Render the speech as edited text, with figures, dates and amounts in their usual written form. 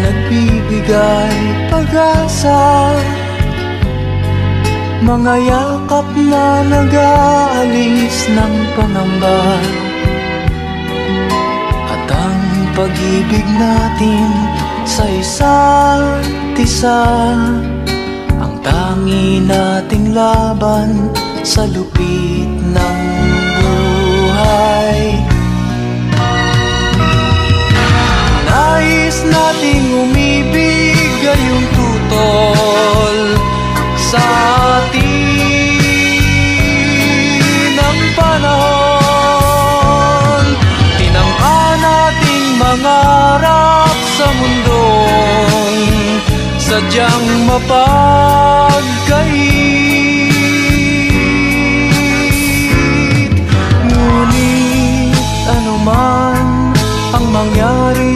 nagbibigay pag-asa, mga yakap na nag-aalis ng pangamba, at ang pag-ibig natin sa isa't isa ang tangi nating laban sa lupit ng buhay. Nais nating umibig gayong tutol sa atin ang panahon. Tinangka nating mangarap sa mundong sadyang mapagkait. Ngunit anuman ang mangyari